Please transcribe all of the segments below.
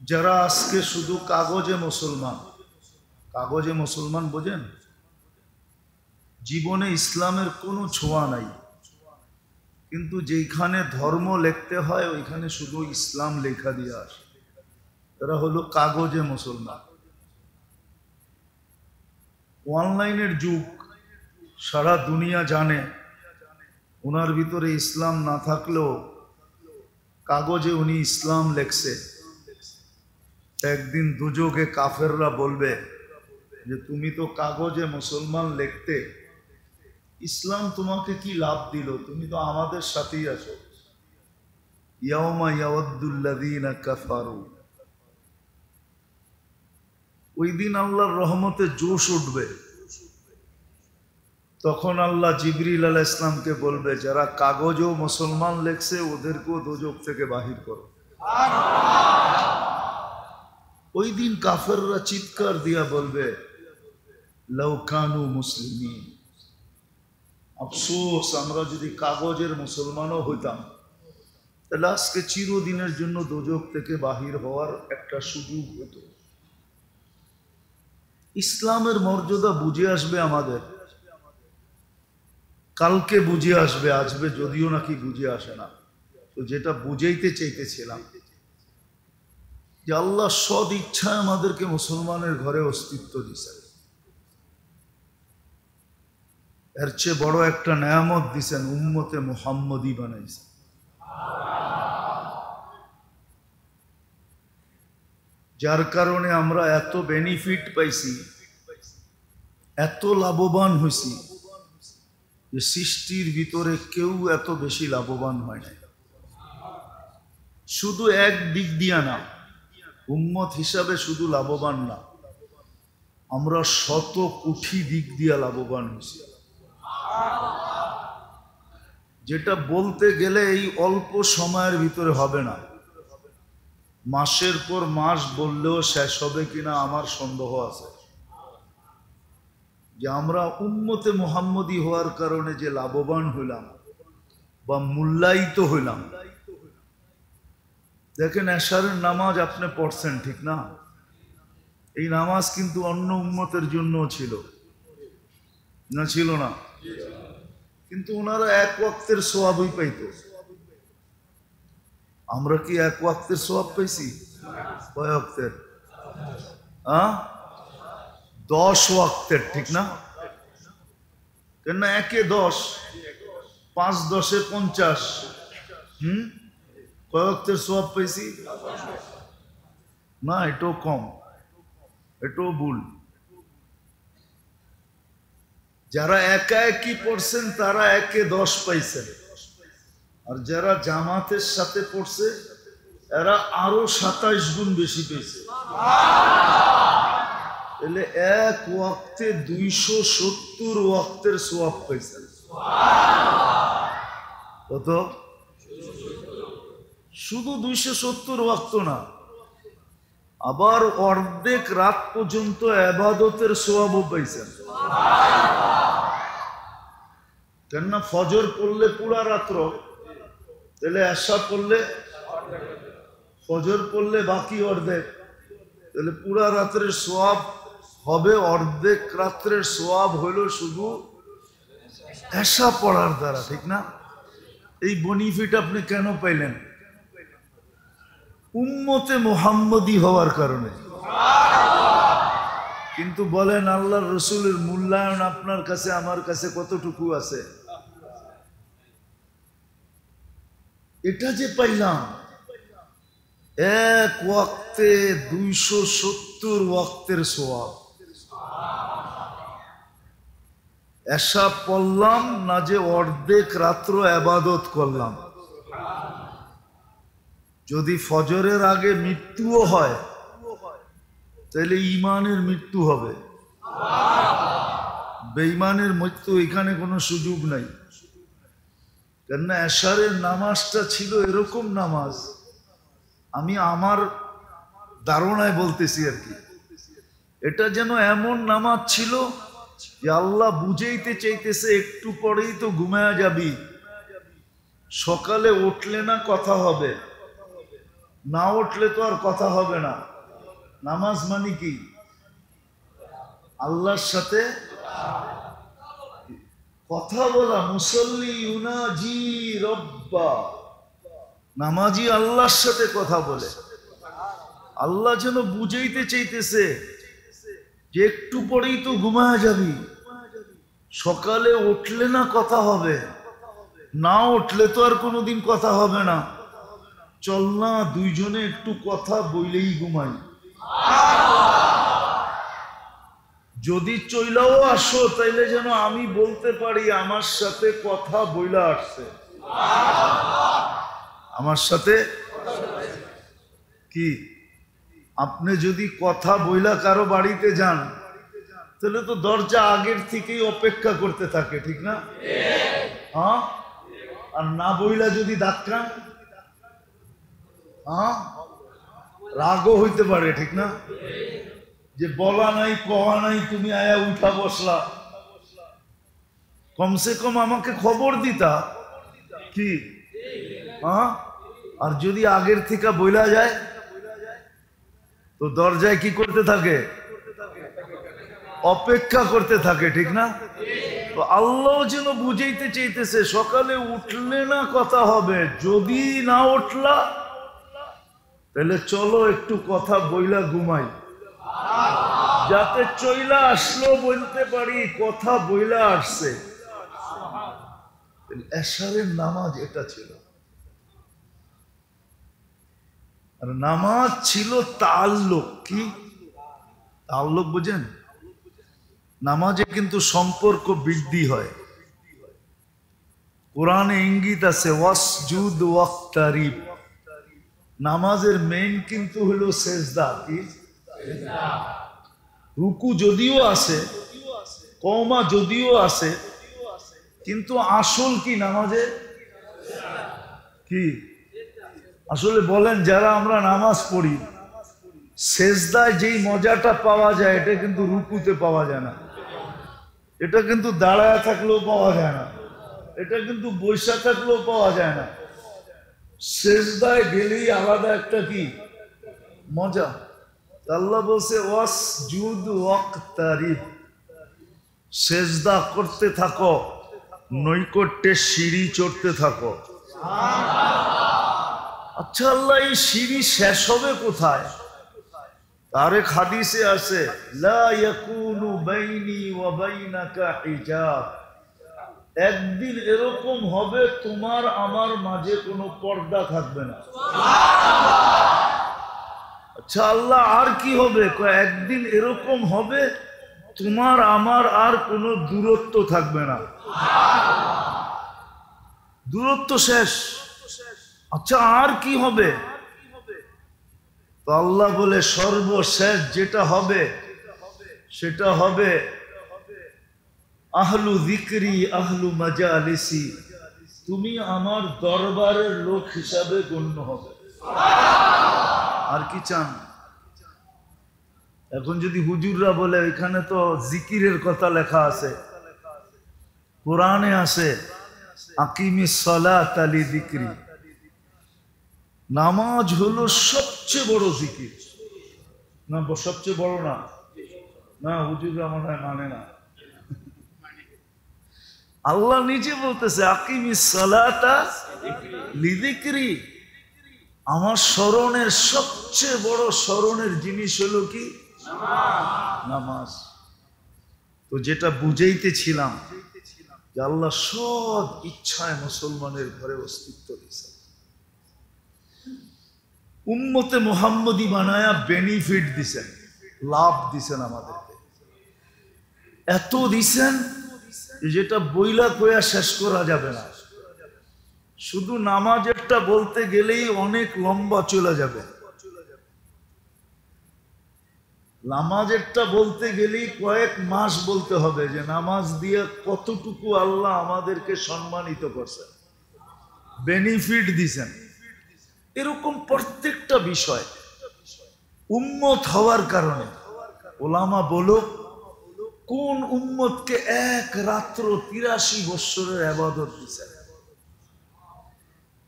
যারা আজকে শুধু কাগজে মুসলমান বোঝেন, জীবনে ইসলামের কোনো ছোঁয়া নাই, কিন্তু যেখানে ধর্ম লিখতে হয় ওইখানে শুধু ইসলাম লেখা দিয়ে আসে, তারা হলো কাগজে মুসলমান। অনলাইনের যুগ, সারা দুনিয়া জানে ওনার ভিতরে ইসলাম না থাকলেও কাগজে উনি ইসলাম লেখছে। একদিন দুযোগে কাফেররা বলবে যে তুমি তো কাগজে মুসলমান লিখতে, ইসলাম তোমাকে কি লাভ দিল? তুমি তো আমাদের সাথেই আছো। ইয়াউমা ইয়াওয়াদ্দুল্লাযীনা কাফারু, ওই দিন আল্লাহর রহমতে জোশ উঠবে। তখন আল্লাহ জিবরিল আলাইহিস সালামকে বলবে যারা কাগজেও মুসলমান লেখছে ওদেরকেও দোজখ থেকে বাহির করো। ওই দিন কাফেররা চিৎকার দিয়া বলবে লাউ কানু মুসলিমিন, আফসোস আমরা যদি কাগজের মুসলমানও হইতাম তাহলে আজকে চিরদিনের জন্য দোজখ থেকে বাহির হওয়ার একটা সুযোগ হতো। ইসলামের মর্যাদা বুঝে আসবে আমাদের, কালকে বুঝে আসবে, আজকে যদিও নাকি বুঝে আসে না। তো যেটা বুঝাইতে চাইতেছিলাম যে আল্লাহ সদ ইচ্ছায় আমাদেরকে মুসলমানের ঘরে অস্তিত্ব দিয়েছেন, এর চেয়ে বড় একটা নেয়ামত দিছেন, উম্মতে মুহাম্মদী বানাইছেন। যার কারণে আমরা এত বেনিফিট পাইছি, এত লাভবান হয়েছি যে সৃষ্টির ভিতরে কেউ এত বেশি লাভবান হয় না। শুধু এক দিক দিয়া না, উম্মত হিসাবে শুধু লাভবান না, আমরা শত কোটি দিক দিয়া লাভবান হয়েছি। যেটা বলতে গেলে এই অল্প সময়ের ভিতরে হবে না, মাসের পর মাস বললেও শেষ হবে কিনা আমার সন্দেহ আছে। যে আমরা উম্মতে মুহাম্মদী হওয়ার কারণে যে লাভবান হইলাম বা মূল্যায়িত হইলাম। দেখেন এশারের নামাজ আপনি পড়ছেন, ঠিক না? এই নামাজ কিন্তু অন্য উম্মতের জন্য ছিল না, ছিল না? কিন্তু ওনারা এক ওয়াক্তের সওয়াবই পাইতো। আমরা কি এক ওয়াক্তের সওয়াব পাইছি? কয় ওয়াক্তের? 10 ওয়াক্তের, ঠিক না? কেন একে 10, 5 10 50, কয় ওয়াক্তের সওয়াব পাইছি? না, এটাও কম, এটাও ভুল। যারা একা একই পড়ছেন তারা একে 10 পাইছেন, আর যারা জামাতের সাথে পড়ছে এরা আরো 27 গুণ বেশি পেয়েছে। তাহলে এক ওয়াক্তে 270 ওয়াক্তের সওয়াব পাইছেন। কত? শুধু 270 ওয়াক্ত না, আবার অর্ধেক রাত পর্যন্ত ইবাদতের সওয়াবও পাইছেন। কেননা ফজর পড়লে পুরা রাত্র, তাহলে এশা পড়লে, ফজর পড়লে বাকি অর্ধেক, তাহলে পুরা রাত্রের সওয়াব হবে অর্ধেক রাত্রের সওয়াব হইল শুধু এশা পড়ার দ্বারা, ঠিক না? এই বেনিফিট আপনি কেন পাইলেন? উম্মতে মুহাম্মদী হওয়ার কারণে। কিন্তু বলেন আল্লাহর রসুলের মূল্যায়ন আপনার কাছে আমার কাছে কতটুকু আছে? এটা যে পাইলাম এক ওয়াক্তে 270 ওয়াক্তের সওয়াব। এশা পড়লাম না যে অর্ধেক রাত্র ইবাদত করলাম। যদি ফজরের আগে মৃত্যুও হয় তাহলে ঈমানের মৃত্যু হবে, বেঈমানের মৃত্যু এখানে কোনো সুযোগ নাই। কেননা এশারের নামাজটা ছিল এরকম নামাজ, আমি আমার ধারণায় বলতেছি আর কি, এটা যেন এমন নামাজ ছিল যে আল্লাহ বুঝাইতে চাইতেছে একটু পরেই তো ঘুমায়া যাবি, সকালে উঠলে না কথা হবে, না উঠলে তো আর কথা হবে না। নামাজ মানে কি? আল্লাহর সাথে কথা বলা। মুসল্লি ইউনাজি রব্বা, নামাজি আল্লাহর সাথে কথা বলে। আল্লাহ যেন বুঝাইতে চাইতেছে যে একটু পরেই তো ঘুমায় যাবি, সকালে উঠলে না কথা হবে, না উঠলে তো আর কোনোদিন কথা হবে না। চল না দুইজনে একটু কথা বইলেই ঘুমাই। যদি চইলাও আসো তাইলে যেন আমি বলতে পারি আমার সাথে কথা বইলা আসছে। আমার সাথে কি? আপনি যদি কথা বইলা কারো বাড়িতে যান তাহলে তো দরজা আগের থেকেই অপেক্ষা করতে থাকে, ঠিক না? হ্যাঁ। আর না বইলা যদি ধাক্কা, হ্যাঁ, রাগও হইতে পারে, ঠিক না? যে বলা নাই কওয়া নাই, তুমি আয়া উঠা বসলা, কমসে কম আমাকে খবর দিতা কি? হ্যাঁ। আর যদি আগের থেকে বইলা যায় তো দরজায় কি করতে থাকে? অপেক্ষা করতে থাকে, ঠিক না? তো আল্লাহ যেন বুঝাইতে চাইতেছে সকালে উঠলে না কথা হবে, যদি না উঠলা তাহলে চলো একটু কথা বইলা ঘুমাই, যাতে চইলা আসলো বলতে পারি কথা বইলা আসছে। এশারের নামাজ এটা ছিল। আর নামাজ ছিল তাআল্লুক। কি তাআল্লুক বুঝেন? নামাজে কিন্তু সম্পর্ক বৃদ্ধি হয়। কোরআনে ইঙ্গিত আছে ওয়াসজুদ ওয়াক্তারিব। নামাজের মেইন কিন্তু হলো সেজদা। কি? রুকু যদিও আছে, কওমা যদিও আছে, কিন্তু আসল কি নামাজে? কি আসলে বলেন, যারা আমরা নামাজ পড়ি সেজদায় যেই মজাটা পাওয়া যায় এটা কিন্তু রুকুতে পাওয়া যায় না, এটা কিন্তু দাঁড়ায় থাকলেও পাওয়া যায় না, এটা কিন্তু বৈশা থাকলেও পাওয়া যায় না। সেজদায় গেলেই আলাদা একটা কি মজা। আল্লাহ বলছে ওয়াসজুদ ওয়াক্তারিব, সেজদা করতে থাকো, নৈকট্যের সিঁড়ি চড়তে থাকো। আচ্ছা আল্লাহ, এই সিঁড়ি শেষ হবে কোথায়? তার এক হাদিসে আছে লা ইয়াকুনু বাইনি ওয়া বাইনাকা হিজাব, একদিন এরকম হবে তোমার আমার মাঝে কোনো পর্দা থাকবে না। আচ্ছা আল্লাহ, আর কি হবে? একদিন এরকম হবে তোমার আমার আর কোনো দূরত্ব থাকবে না, দূরত্ব শেষ। আচ্ছা আর কি হবে? তো আল্লাহ বলে সর্বশেষ যেটা হবে সেটা হবে আহলু যিকরি আহলু মাজালিসি, তুমি আমার দরবারের লোক হিসাবে গণ্য হবে। আর কি চান? এখন যদি হুজুররা বলে এখানে তো জিকিরের কথা লেখা আছে, কোরআনে আছে আকিমিস সালাতা লিযিকরি, নামাজ হলো সবচেয়ে বড় জিকির। না সবচেয়ে বড় না, না হুজুররা মনে হয় মানে না। আল্লাহ নিজে বলতেছে আকিমিস সালাতা লিযিকরি, আমার স্মরণের সবচেয়ে বড় স্মরণের জিনিস হলো কি? নামাজ। তো যেটা বুঝাইতেছিলাম যে আল্লাহ সব ইচ্ছায় মুসলমানের ঘরে অস্তিত্ব দিয়েছে, উম্মতে মুহাম্মদী বানায়া বেনিফিট দিছেন, লাভ দিছেন আমাদেরকে, এত দিছেন যেটা বইলা কইয়া শেষ করা যাবে না। শুধু নামাজেরটা বলতে গেলেই অনেক লম্বা চলে যাবে, নামাজেরটা বলতে গেলেই কয়েক মাস বলতে হবে যে নামাজ দিয়ে কতটুকু আল্লাহ আমাদেরকে সম্মানিত করছেন, বেনিফিট দিছেন। এরকম প্রত্যেকটা বিষয় উম্মত হওয়ার কারণে ওলামা বলো কোন উম্মতকে এক রাত্র ৮৩ বৎসরের ইবাদত দিছেন,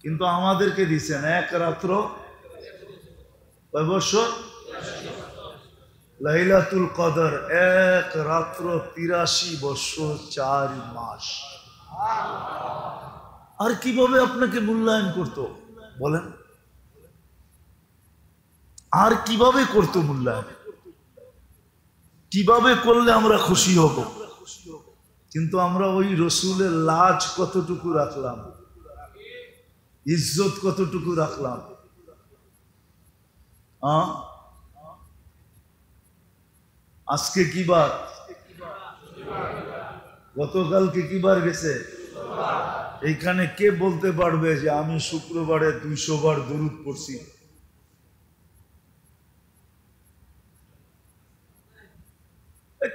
কিন্তু আমাদেরকে দিছেন এক রাত্র কয় বছর? লাইলাতুল কদর এক রাত্র 83 বছর 4 মাস। আর কিভাবে আপনাকে মূল্যায়ন করতো বলেন? আর কিভাবে করতো মূল্যায়ন? কিভাবে করলে আমরা খুশি হব? কিন্তু আমরা ওই রসুলের লাজ কতটুকু রাখলাম, ইজ্জত কতটুকু রাখলাম? আজকে কি বার? গতকালকে কি বার গেছে? এইখানে কে বলতে পারবে যে আমি শুক্রবারে 200 বার দুরূদ পড়ছি?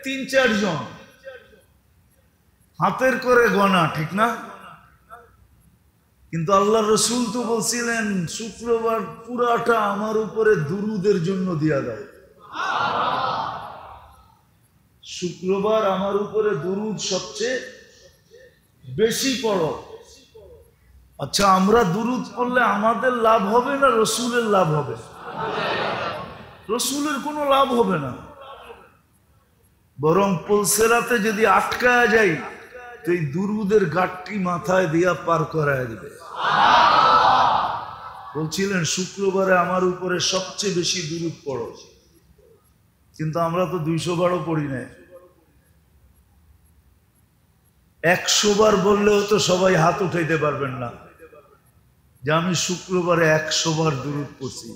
তিন চারজন হাতের করে গোনা, ঠিক না? কিন্তু আল্লাহ রসুল তো বলছিলেন শুক্রবার পুরাটা আমার উপরে দুরুদের জন্য দিয়া দাও। শুক্রবার আমার উপরে দুরুদ সবচেয়ে বেশি পড়ো। আচ্ছা, আমরা দুরুদ পড়লে আমাদের লাভ হবে না রসুলের লাভ হবে? রসুলের কোনো লাভ হবে না, বরং পুলসেরাতে যদি আটকায় যাই তো এই দুরুদের গাঠটি মাথায় দিয়া পার করায় দিবে। বলছিলেন শুক্রবারে আমার উপরে সবচেয়ে বেশি দুরুদ পড়ো, কিন্তু আমরা তো 200 বারও পড়ি না। 100 বার বললেও তো সবাই হাত উঠাইতে পারবেন না যে আমি শুক্রবারে 100 বার দুরুদ পড়ছি।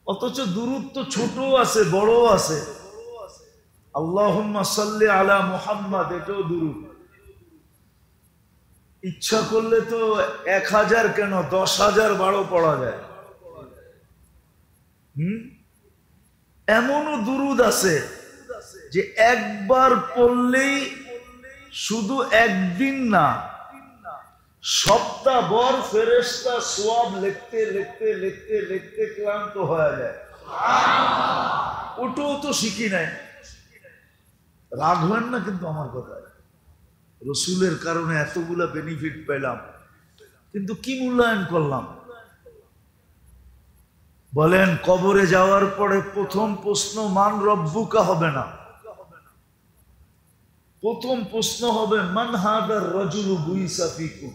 অথচ দুরুদ তো ছোট আছে, বড় আছে। আল্লাহুম্মা সাল্লি আলা মুহাম্মাদ, এটাও দুরুদ। ইচ্ছা করলে তো 1000 কেন 10,000 বারও পড়া যায়। এমনও দুরুদ আছে যে একবার পড়লেই শুধু একদিন না, সপ্তাহভর ফেরেশতা সওয়াব লিখতে লিখতে লিখতে লিখতে ক্লান্ত হয়ে যায়। ওটাও তো শিখি নাই। রাগ হয় না কিন্তু আমার কথা, রসুলের কারণে এতগুলা বেনিফিট পেলাম, কিন্তু কি মূল্যায়ন করলাম বলেন? কবরে যাওয়ার পরে প্রথম প্রশ্ন মান রব্বুকা হবে না, প্রথম প্রশ্ন হবে মান হাদার রাজুলু বুইসা ফিকুম,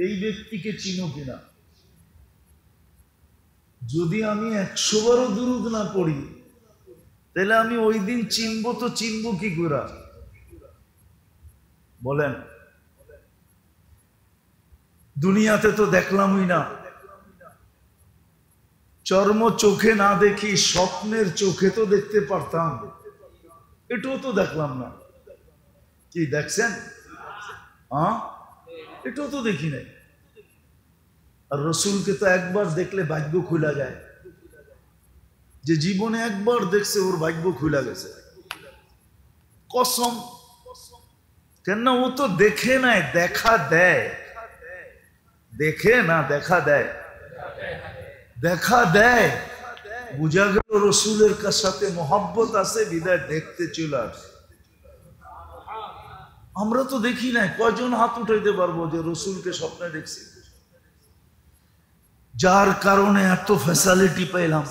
এই ব্যক্তিকে চিনো কিনা? যদি আমি 100 বারও দুরূদ না পড়ি তাহলে আমি ওই দিন চিনবো তো চিনবো কি করে বলেন? দুনিয়াতে তো দেখলামই না, চর্ম চোখে না দেখি স্বপ্নের চোখে তো দেখতে পারতাম, এটাও তো দেখলাম না। কি দেখছেন? এটাও তো দেখি নাই। আর রসুলকে তো একবার দেখলে ভাগ্য খুলে যায়, যে জীবনে একবার দেখছে ওর ভাগ্য খুলে গেছে। কসম, কেন? ও তো দেখে নাই, দেখা দেয়। দেখে না, দেখা দেয়। দেখা দেয়। বুঝা গেল রসুলের সাথে মোহাব্বত আছে, বিদায় দেখতে চলে আসে। আমরা তো দেখি নাই। কয়জন হাত উঠাইতে পারবো যে রসুলকে স্বপ্নে দেখছি? যার কারণে এত ফ্যাসিলিটি পেলাম,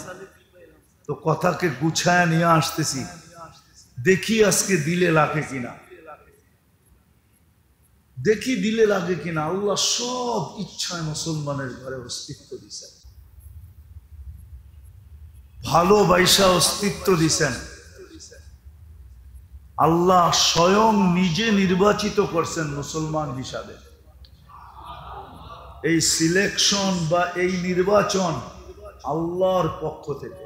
তো কথাকে গুছায় নিয়ে আসতেছি। দেখি আজকে দিলে লাগে কিনা, দেখি দিলে লাগে কিনা। আল্লাহ সব ইচ্ছায় মুসলমানের ঘরে অস্তিত্ব দিচ্ছেন, ভালোবাসা অস্তিত্ব দিচ্ছেন। আল্লাহ স্বয়ং নিজে নির্বাচিত করছেন মুসলমান হিসাবে। এই সিলেকশন বা এই নির্বাচন আল্লাহর পক্ষ থেকে।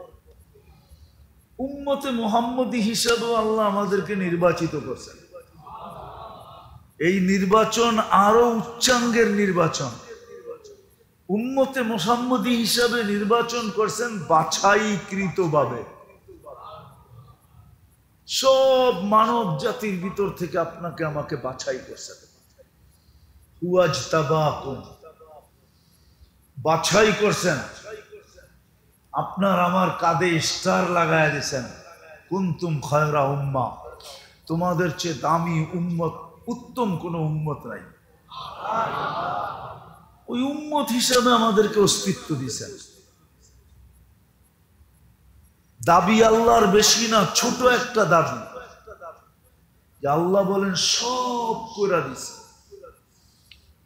উম্মতে মুহাম্মদী হিসাবেও আল্লাহ আমাদেরকে নির্বাচিত করছেন। এই নির্বাচন আরো উচ্চাঙ্গের নির্বাচন। উম্মতে মুহাম্মদী হিসাবে নির্বাচন করছেন বাছাইকৃতভাবে। সব মানব জাতির ভিতর থেকে আপনাকে আমাকে বাছাই করছেন। হুয়াজতাবাকুম, বাছাই করছেন। আপনার আমার কাঁধে স্টার লাগায় দিয়েছেন, কুনতুম খায়রা উম্মাহ, তোমাদের চেয়ে দামি উম্মত, উত্তম কোন উম্মত নাই। ওই উম্মত হিসাবে আমাদেরকে অস্তিত্ব দিয়েছেন। দাবি আল্লাহর বেশি না, ছোট একটা দাবি যে আল্লাহ বলেন সব করে দিছে।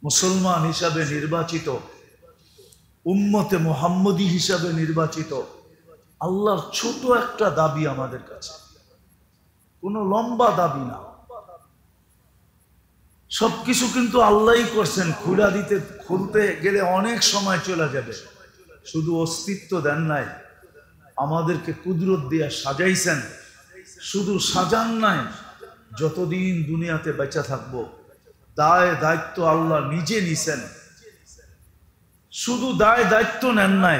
মুসলমান হিসাবে নির্বাচিত, উম্মতে মুহাম্মদী হিসাবে নির্বাচিত, আল্লাহর ছোট একটা দাবি আমাদের কাছে, কোনো লম্বা দাবি না। সবকিছু কিন্তু আল্লাহই করছেন। খুলতে গেলে অনেক সময় চলে যাবে। শুধু অস্তিত্ব দেন নাই, আমাদেরকে কুদরত দিয়া সাজাইছেন। শুধু সাজান নাই, যতদিন দুনিয়াতে বেঁচে থাকবো দায় দায়িত্ব আল্লাহ নিজে নিছেন। শুধু দায় দায়িত্ব নেন নাই,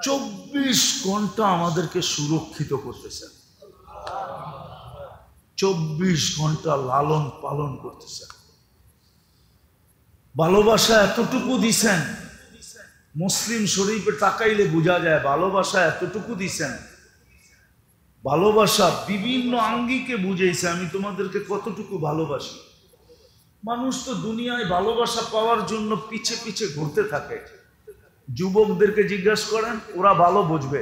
24 ঘন্টা আমাদেরকে সুরক্ষিত করতেছেন। 24 ঘন্টা লালন পালন করতেছেন। ভালোবাসা এতটুকু দিছেন, মুসলিম শরীফে তাকাইলে বোঝা যায় ভালোবাসা এতটুকু দিছেন। ভালোবাসা বিভিন্ন আঙ্গিকে বুঝাইছে, আমি তোমাদেরকে কতটুকু ভালোবাসি। মানুষ তো দুনিয়ায় ভালোবাসা পাওয়ার জন্য পিছে পিছে ঘুরতে থাকে। যুবকদেরকে জিজ্ঞাসা করেন, ওরা ভালো বুঝবে।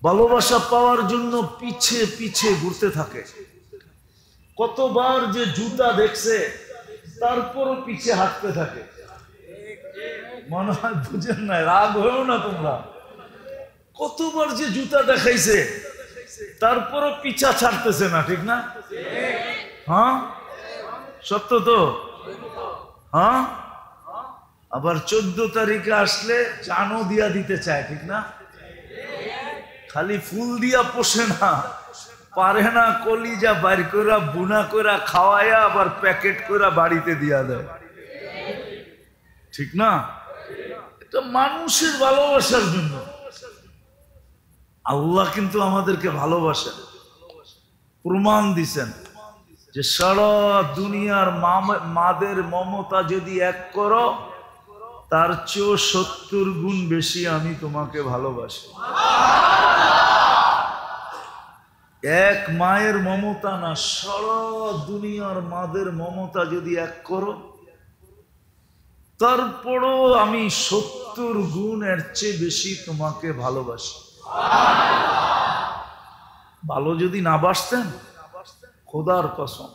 ভালোবাসা পাওয়ার জন্য পিছে পিছে ঘুরতে থাকে। কতবার যে জুতা দেখছে, তারপরও পিছে হাঁটতে থাকে। মনে হয় বুঝেন না, রাগ হয়েও না তোমরা। কতবার যে জুতা দেখাইছে, তারপরও পিছা ছাড়তেছে না, ঠিক না? হ্যাঁ, সত্য তো। হ্যাঁ, আবার 14 তারিখে আসলে চানও দিয়া দিতে চায়, ঠিক না? খালি ফুল দিয়া পোষে না, পারে না কলিজা বাইর কইরা বুনা কইরা খাওয়াইয়া আবার প্যাকেট কইরা বাড়িতে দিয়া দেয়, ঠিক না? এটা মানুষের ভালোবাসার জন্য। আল্লাহ কিন্তু আমাদেরকে ভালোবাসেন, প্রমাণ দিছেন যে সারা দুনিয়ার মাদের মমতা যদি এক করো, তার চেয়েও 70 গুণ বেশি আমি তোমাকে ভালোবাসি। এক মায়ের মমতা না, সারা দুনিয়ার মাদের মমতা যদি এক করো, তারপরও আমি 70 গুণ এর চেয়ে বেশি তোমাকে ভালোবাসি। ভালো যদি না বাসতেন, খোদার কসম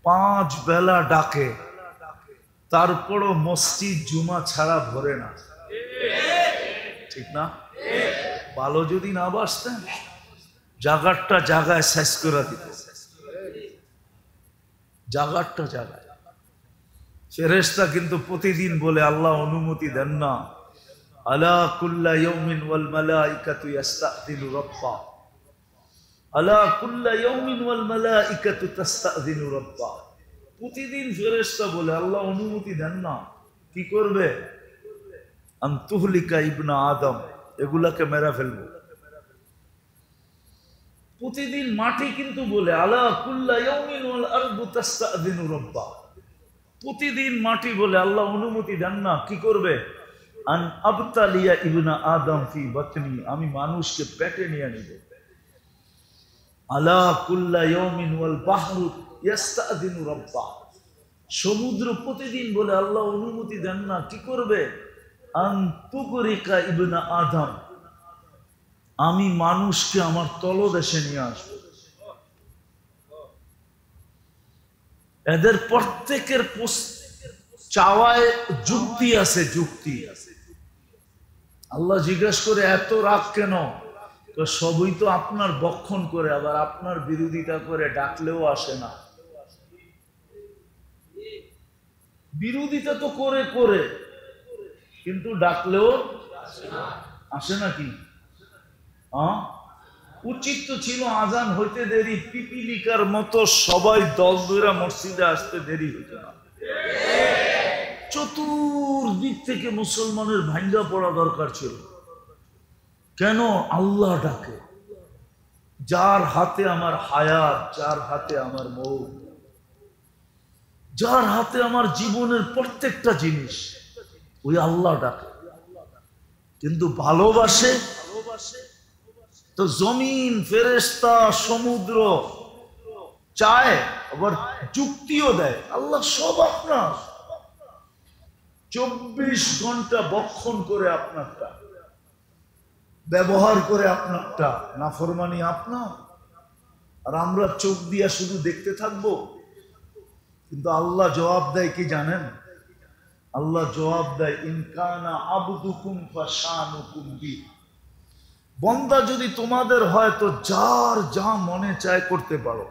5 বেলা ডাকে, তারপরও মসজিদ জুমা ছাড়া ভরে না, ঠিক না? ভালো যদি না বাসতেন, জাগারটা জাগায় শেষ করে দিত, জাগারটা জাগায়। ফেরেশতা কিন্তু প্রতিদিন বলে, আল্লাহ অনুমতি দেন না, আলা কুল্লা ইয়াউমিন ওয়াল মালাইকাতু ইস্তাযিনু রাব্বা, আলা কুল্লা ইয়াউমিন ওয়াল মালাইকাতু তাস্তাযিনু রাব্বা। প্রতিদিন ফেরেশতা বলে, আল্লাহ অনুমতি দেন না। কি করবে? আন তুহলিকা ইবনা আদম, এগুলাকে মেরে ফেলবো। প্রতিদিন মাটি কিন্তু বলে, আলা কুল্লা ইয়াউমিন ওয়াল আরদু তাস্তাযিনু রাব্বা। প্রতিদিন মাটি বলে, আল্লাহ অনুমতি দেন না। কি করবে? আন আবতালিয়া ইবনা আদম ফি বাতনি, আমি মানুষকে পেটে নিয়ে নিব। আলা কুল্লা ইয়াউমিন ওয়াল বাহরু ইস্তাযিনু রাব্বা। সমুদ্র প্রতিদিন বলে, আল্লাহ অনুমতি দেন না। কি করবে? আন তুগরিকা ইবনা আদম, আমি মানুষকে আমার তলদেশে নিয়ে আসবো। এদের প্রত্যেকের চাওয়ায় যুক্তি আছে, যুক্তি। আল্লাহ জিজ্ঞাসা করে, এত রাগ কেন? সবই তো আপনার বক্ষণ করে, আবার আপনার বিরোধিতা করে, ডাকলেও আসে না। বিরোধিতা তো করে করে, কিন্তু ডাকলেও আসে নাকি? উচিত তো ছিল আজান হইতে দেরি, পিপিলিকার মতো সবাই দল ধরে মসজিদে আসতে দেরি হইত না। চতুর্দিক থেকে মুসলমানের ভাঙ্গা পড়া দরকার ছিল। কেন? আল্লাহ ডাকে। যার হাতে আমার হায়াত, যার হাতে আমার মৌত, যার হাতে আমার জীবনের প্রত্যেকটা জিনিস, ওই আল্লাহ ডাকে। কিন্তু ভালোবাসে তো জমিন, ফেরেশতা, সমুদ্র চায়, আবার যুক্তিও দেয়। আল্লাহ সব আপনার, 24 ঘন্টা বক্ষণ করে আপনারটা, ব্যবহার করে আপনারটা, নাফরমানি আপনার। আর আমরা চোখ দিয়া শুধু দেখতে থাকবো। কিন্তু আল্লাহ জবাব দেয় কি জানেন? আল্লাহ জবাব দেয়, ইনকানা আবদুকুম ফাশানুকুম বি। বন্দা যদি তোমাদের হয় তো যার যা মনে চায় করতে পারো।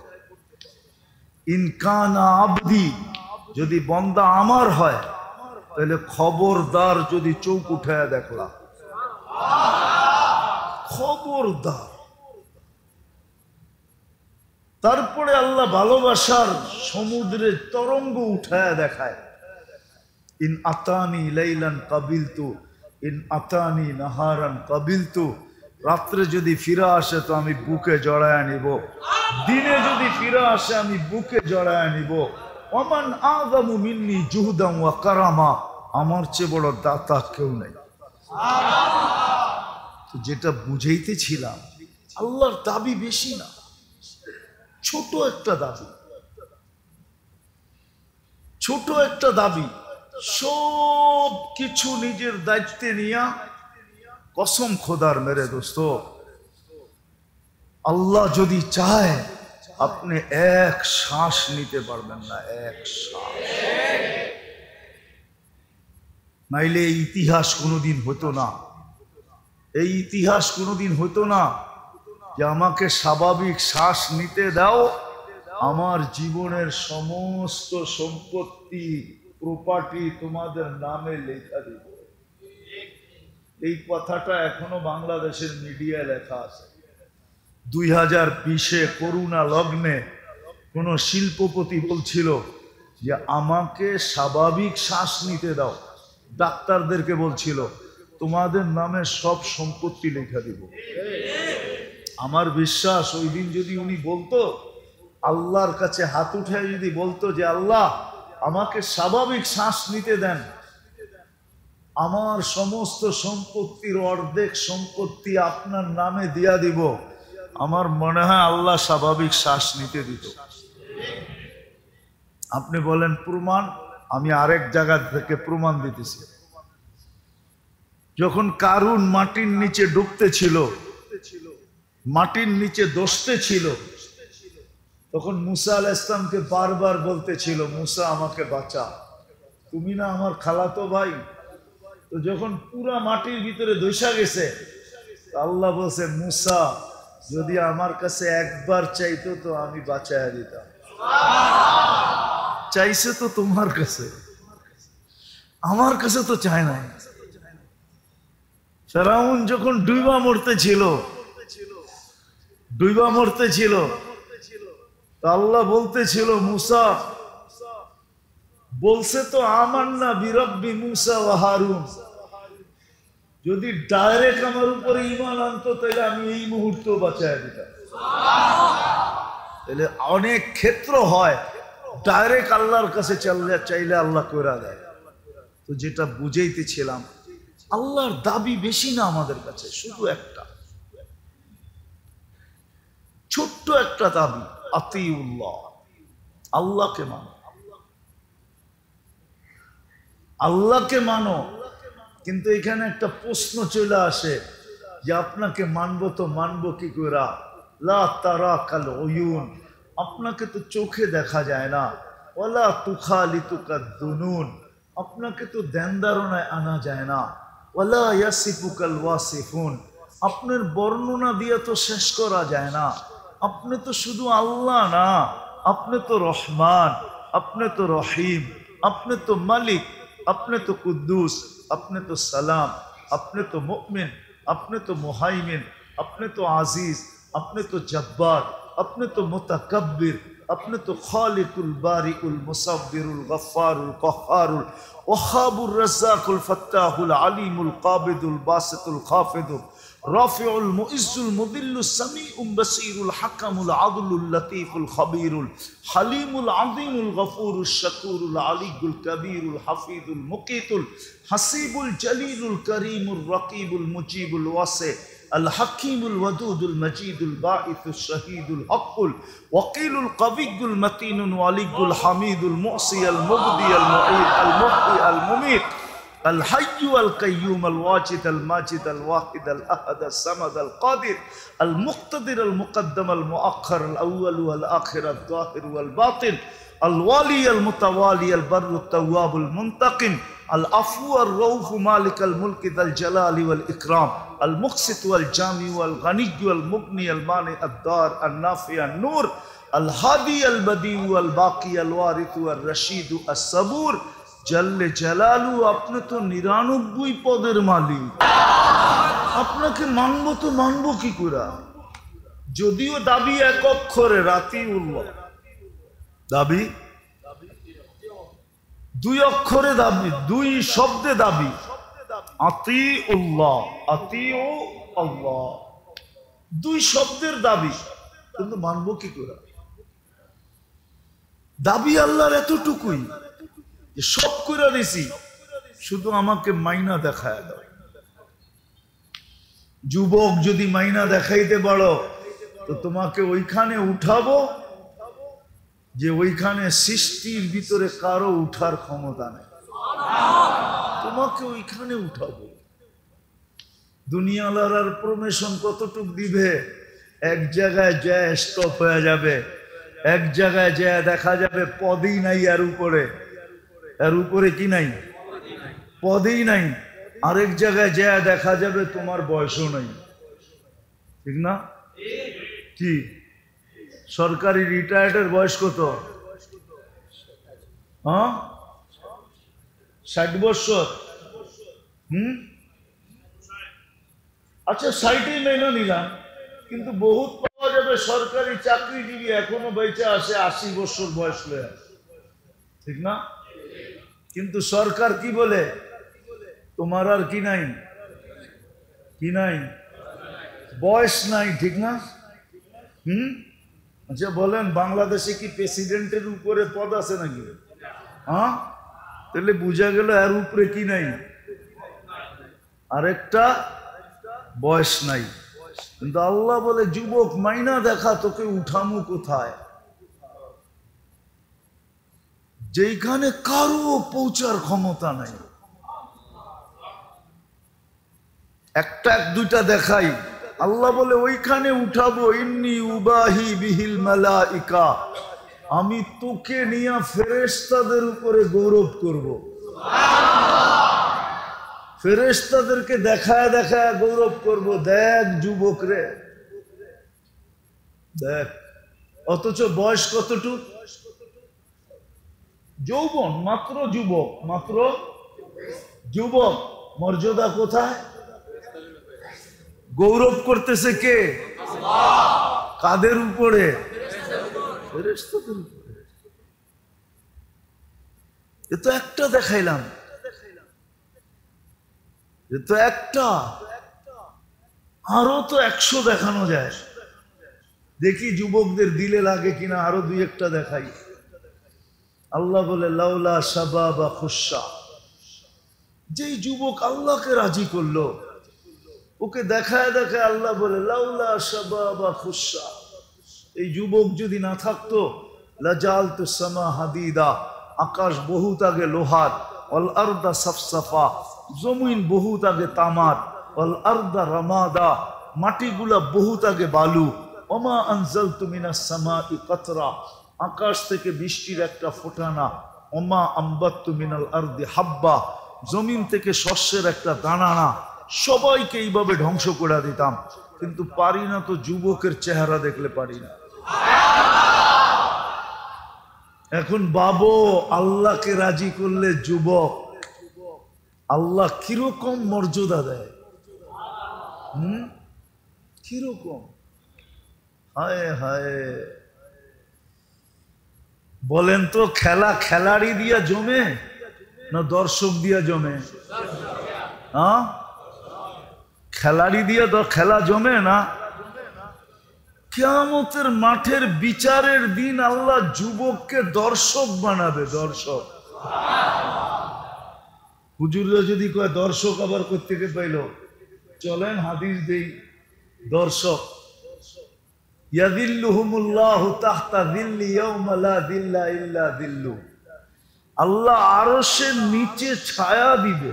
ইনকানা আবদি, যদি বন্দা আমার হয় তাহলে খবরদার যদি চোখ উঠায় দেখলাম, খবরদার। তারপরে আল্লাহ ভালোবাসার সমুদ্রের তরঙ্গ উঠায় দেখায়, ইন আতানি লাইলান কাবিলতু, ইন আতানি নাহারান কাবিলতু। রাত্রে যদি ফিরে আসে তো আমি বুকে জড়ায় নিব, দিনে যদি ফিরে আসে আমি বুকে জড়ায় নিব। ওমান আযামু মিন্নি জুহদান ওয়া কারামা, আমার চেয়ে বড় দাতা কেউ নেই। তো যেটা বুঝাইতেছিলাম, আল্লাহর দাবি বেশি না, ছোট একটা দাবি, ছোট একটা দাবি। সব কিছু নিজের দায়িত্বে নিয়া, কসম খোদার মেরে দোস্ত, আল্লাহ যদি চায় আপনি এক শ্বাস নিতে পারবেন না, এক শ্বাস। নাইলে এই ইতিহাস কোনোদিন হতো না, এই ইতিহাস কোনোদিন হতো না যে আমাকে স্বাভাবিক শ্বাস নিতে দাও, আমার জীবনের সমস্ত সম্পত্তি প্রপার্টি তোমাদের নামে লেখা দিব। এই কথাটা এখনো বাংলাদেশের মিডিয়ায় লেখা আছে। 2020-এ করোনা লগ্নে কোন শিল্পপতি বলছিল যে আমাকে স্বাভাবিক শ্বাস নিতে দাও, ডাক্তারদেরকে বলছিল তোমাদের নামে সব সম্পত্তি লেখা দিব। আমার বিশ্বাস ওই দিন যদি উনি বলতো, আল্লাহর কাছে হাত উঠে যদি বলতো যে আল্লাহ আমাকে স্বাভাবিক শ্বাস নিতে দেন, আমার সমস্ত সম্পত্তির অর্ধেক সম্পত্তি আপনার নামে দিয়া দিব, আমার মনে হয় আল্লাহ স্বাভাবিক শ্বাস নিতে দিত। আপনি বলেন প্রমাণ? আমি আরেক জায়গা থেকে প্রমাণ দিতেছি। যখন কারুন মাটির নিচে ডুবতে ছিল, মাটির নিচে দোষতে ছিল, তখন মুসা আলাইহিস সালামকে বারবার বলতেছিল, মুসা আমাকে বাঁচা, তুমি না আমার খালাতো ভাই। তো যখন পুরা মাটির ভিতরে দৈসা গেছে, আল্লাহ বলছে মুসা যদি আমার কাছে একবার চাইতো তো আমি বাঁচাইয়া দিতাম। চাইছে তো তোমার কাছে, আমার কাছে তো চায় নাই। ফেরাউন যখন ডুইবা মরতে ছিল, আল্লাহ বলতেছিল মুসা, বলছে তো আমান্না বিরব্বি মুসা ওয়া হারুন, যদি ডাইরেক্ট আমার উপরে ঈমান আনতো তাহলে আমি এই মুহূর্তে বাঁচায় দিতাম। তাহলে অনেক ক্ষেত্র হয় ডাইরেক্ট আল্লাহর কাছে চাইলে আল্লাহ কইরা দেয়। তো যেটা বুঝাইতেছিলাম, আল্লাহর দাবি বেশি না আমাদের কাছে, শুধু একটা ছোট্ট একটা দাবি, আতিউল্লাহ, আল্লাহকে মানো, আল্লাহকে মানো। কিন্তু এখানে একটা প্রশ্ন চলে আসে যে আপনাকে মানবো তো মানবো কি করে? লা তারাকাল উয়ুন, আপনাকে তো চোখে দেখা যায় না। ওয়ালা তুখালিতুকা দুনুন, আপনাকে তো ধ্যান ধারণায় আনা যায় না। ওয়ালা ইয়াসিফুকাল ওয়াসিফুন, আপনার বর্ণনা দিয়ে তো শেষ করা যায় না। আপনি তো শুধু আল্লাহ না, আপনি তো রহমান, আপনি তো রহিম, আপনি তো মালিক, আপনি তো কুদ্দুস, আপনি তো সালাম, আপনি তো মুমিন, আপনি তো মুহাইমিন, আপনি তো আজিজ, আপনি তো জব্বার, আপনি তো মুতাকাব্বির, আপনি তো খালিকুল বারিকুল মুসাব্বিরুল গফফারুল কহ্হারুল ওয়াহাবুর রাজ্জাকুল ফাত্তাহুল আলিমুল কাবিদুল বাসিতুল খাফিদুল রাফিউল মুইজ্জুল মুদিল্লুস সামিউল বাসীরুল হাকামুল আদলুল লতীফুল খবীরুল হালিমুল আযীমুল গফুরুশ শাকুরুল আলিয়ুল কবীরুল হাফিজুল মুকীতুল হাসিবুল জলিলুল করিমুর রকিবুল মুজিবুল ওয়াসি الحكيم الودود المجيد الباعث الشهيد الحق الوكيل القوي المتين الولي الحميد المعصي المبدي المعيد المحيي المميت الحي القيوم الواجد الماجد الواحد الأحد الصمد القادر المقتدر المقدم المؤخر الأول والآخر الظاهر والباطن الوالي المتوالي البر التواب المنتقم العفو الرؤوف مالك الملك ذا الجلال والإكرام المقسط والجامع والغني والمغني المانع الدار النافع النور الهادي البديع والباقي الوارث والرشيد الصبور জল্লে জালালু। আপনি তো 99 পদের মালিক, আপনাকে মানবো তো মানবো কি করে? যদিও দাবি এক অক্ষরে, রাতিউল্লাহ দাবি 2 অক্ষরে দাবি, 2 শব্দে দাবি, আতিউল্লাহ, আতিউ আল্লাহ, 2 শব্দের দাবি, কিন্তু মানবো কি করে? দাবি আল্লাহর এতটুকুই, সব করে দিছি, শুধু আমাকে মাইনা দেখায় দাও। যুবক যদি মাইনা দেখাইতে পারো তো তোমাকে ওইখানে উঠাবো যে ওইখানে সৃষ্টির ভিতরে কারো উঠার ক্ষমতা নেই, তোমাকে ওইখানে উঠাবো। দুনিয়ালার আর প্রমোশন কতটুক দিবে? এক জায়গায় যায় স্টপ হয়ে যাবে, এক জায়গায় যায় দেখা যাবে পদই নাই, এর উপরে কি নাই, পদেই নাই। আরেক জায়গায় যায় দেখা যাবে তোমার বয়সও নাই, ঠিক না? কি সরকারি রিটায়ার্ডের বয়স কত? 60 বছর। আচ্ছা 60-ই মেনে নিলাম, কিন্তু বহুত পাওয়া যাবে সরকারি চাকরিজীবী এখনো বেঁচে আসে 80 বছর বয়স হয়ে, ঠিক না? কিন্তু সরকার কি বলে? তোমার আর কি নাই, কি নাই, বয়স নাই, ঠিক না? আচ্ছা বলেন, বাংলাদেশে কি প্রেসিডেন্টের উপরে পদ আছে নাকি? তাহলে বুঝা গেল এর উপরে কি নাই, আরেকটা বয়স নাই। কিন্তু আল্লাহ বলে, যুবক মাইনা দেখা, তোকে উঠামু কোথায়? যেখানে কারো পৌঁছার ক্ষমতা নাই। একটা 1-2টা দেখাই, আল্লাহ বলে ওইখানে উঠাবো। ইন্নী উবাহি বিহিল মালাইকা, আমি তোকে নিয়ে ফেরেশতাদের উপরে গৌরব করব। ফেরেশতাদেরকে দেখায় দেখায় গৌরব করব। দেখ যুবক রে, দেখ, অথচ বয়স কতটুক? যৌবন, মাত্র যুবক, মাত্র যুবক। মর্যাদা কোথায়? গৌরব করতেছে কে? কাদের উপরে? ফেরেশতাদের উপরে। এ তো একটা দেখাইলাম, এ তো একটা, আরো তো 100 দেখানো যায়। দেখি যুবকদের দিলে লাগে কিনা, আরো 2-1টা দেখাই। আল্লাহ বলে, লাউলা শাবাবা খুশা, যেই যুবক আল্লাহকে রাজি করলো, ওকে দেখায় দেখায় আল্লাহ বলে, লাউলা শাবাবা খুশা, এই যুবক যদি না থাকতো, লাজালতু সামা হাদিদা, আকাশ বহুত আগে লোহার, ওয়াল আরদা সাফসাফা, জমিন বহুত আগে তামার, ওয়াল আরদা রামাদা, মাটিগুলা বহুত আগে বালু, ওমা আনজালতু মিনাস সামাই কাতরা, আকাশ থেকে বৃষ্টির একটা ফোঁটা না, ওমা আম্বাত্তু মিনাল আরদি হাব্বা, জমিন থেকে শস্যের একটা দানা না। সবাইকে এইভাবে ধ্বংস করে দিতাম, কিন্তু পারি না তো, যুবকের চেহারা দেখলে পারি না। এখন বাবু, আল্লাহকে রাজি করলে যুবক, আল্লাহ কিরকম মর্যাদা দেয়, কিরকম? হায় হায়, বলেন তো, খেলা খেলাড়ি দিয়া জমে না দর্শক দিয়া জমে? খেলাড়ি দিয়া খেলা জমে না। কিয়ামতের মাঠের বিচারের দিন আল্লাহ যুবককে দর্শক বানাবে, দর্শক। হুজুররা যদি কয় দর্শক, আবার কোত্থেকে পাইল? চলেন হাদিস দেই। দর্শক, ইয়াদিল্লুহুমুল্লাহু তাহতা দিল্লি ইয়াউমা লা দিল্লা ইল্লা দিল্লু, আল্লাহ আরশের নিচে ছায়া দিবে।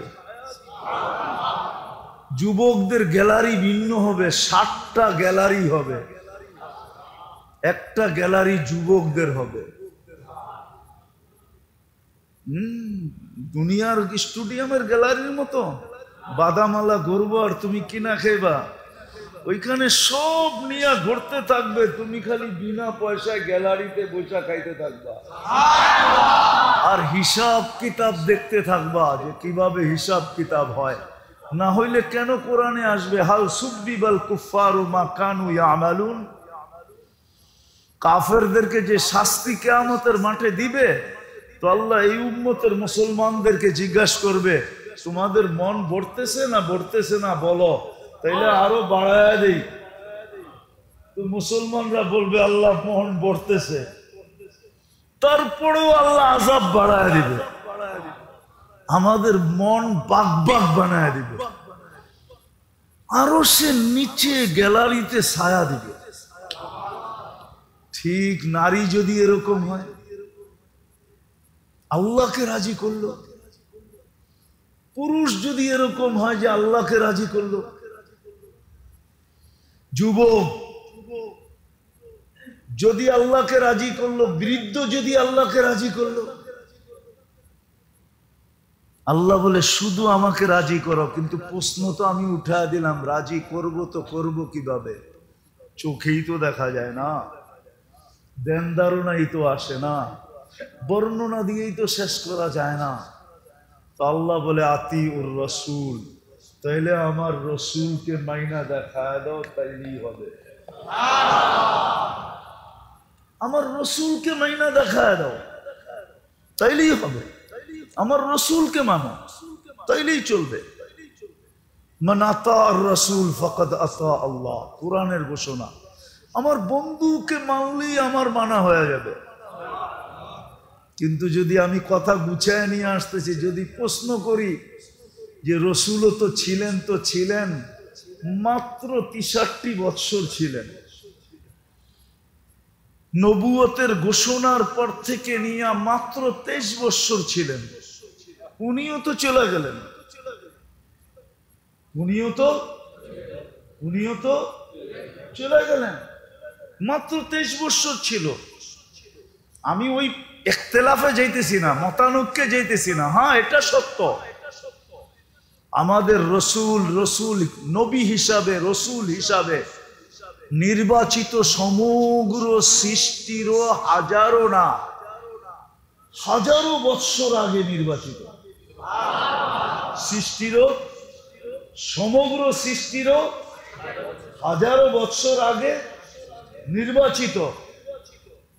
যুবকদের গ্যালারি ভিন্ন হবে, 60টা গ্যালারি হবে, একটা গ্যালারি যুবকদের হবে। দুনিয়ার স্টেডিয়ামের গ্যালারির মতো বাদামালা গড়বো আর তুমি কিনা খেবা, ওইখানে সব নিয়ে ঘুরতে থাকবে, তুমি খালি বিনা পয়সায় গ্যালারিতে বসে খাইতে থাকবা আর হিসাব কিতাব দেখতে থাকবা যে কিভাবে হিসাব কিতাব হয়। না হইলে কেন কোরআনে আসবে হাল সুব্বিবাল কুফফারু মা কানু ইয়ামালুন, কাফেরদেরকে যে শাস্তি কিয়ামতের মাঠে দিবে, তো আল্লাহ এই উম্মতের মুসলমানদেরকে জিজ্ঞাসা করবে তোমাদের মন ভরতেছে না ভরতেছে না বলো, তাইলে আরো বাড়ায় দেই। তো মুসলমানরা বলবে আল্লাহ মন ভরতেছে, তারপরেও আল্লাহ আযাব বাড়ায় দিবে, আমাদের মন বাগ বাগ বানায় দিবে, আরো সে নিচে গ্যালারিতে ছায়া দিবে। ঠিক নারী যদি এরকম হয়, আল্লাহকে রাজি করলো, পুরুষ যদি এরকম হয় যে আল্লাহকে রাজি করলো, যুবক যদি আল্লাহকে রাজি করলো, বৃদ্ধ যদি আল্লাহকে রাজি করলো, আল্লাহ বলে শুধু আমাকে রাজি করো, কিন্তু প্রশ্ন তো আমি উঠায় দিলাম, রাজি করব তো করব কিভাবে, চোখেই তো দেখা যায় না, দেন ধারণাই তো আসে না, বর্ণনা দিয়েই তো শেষ করা যায় না। তো আল্লাহ বলে আতি উর রসুল, তাইলে আমার রসুলকে মাইনা দেখায় দাও, তাইলেই হবে। আমার রসুলকে মাইনা দেখায় দাও, তাইলেই হবে। আমার রসুলকে মানো, তাইলেই চলবে। মান আতা আর রসুল ফাকাদ আতা আল্লাহ, কোরআনের ঘোষণা। আমার বন্ধুকে মানলেই আমার মানা হয়ে যাবে। কিন্তু যদি আমি কথা গুছায় নিয়ে আসতেছি, যদি প্রশ্ন করি যে রসুলও তো ছিলেন মাত্র 63 বৎসর ছিলেন, নবুয়তের ঘোষণার পর থেকে নিয়ে মাত্র 23 বৎসর ছিলেন, উনিও তো চলে গেলেন, উনিও তো চলে গেলেন, মাত্র 23 বৎসর ছিল। আমি ওই ইখতিলাফে যাইতেছি না, মতানৈক্যে যাইতেছি না। হ্যাঁ, এটা সত্য, আমাদের রসুল নবী হিসাবে, রসুল হিসাবে নির্বাচিত সমগ্র সৃষ্টিরও হাজারো বৎসর আগে নির্বাচিত, সমগ্র সৃষ্টিরও হাজারো বৎসর আগে নির্বাচিত,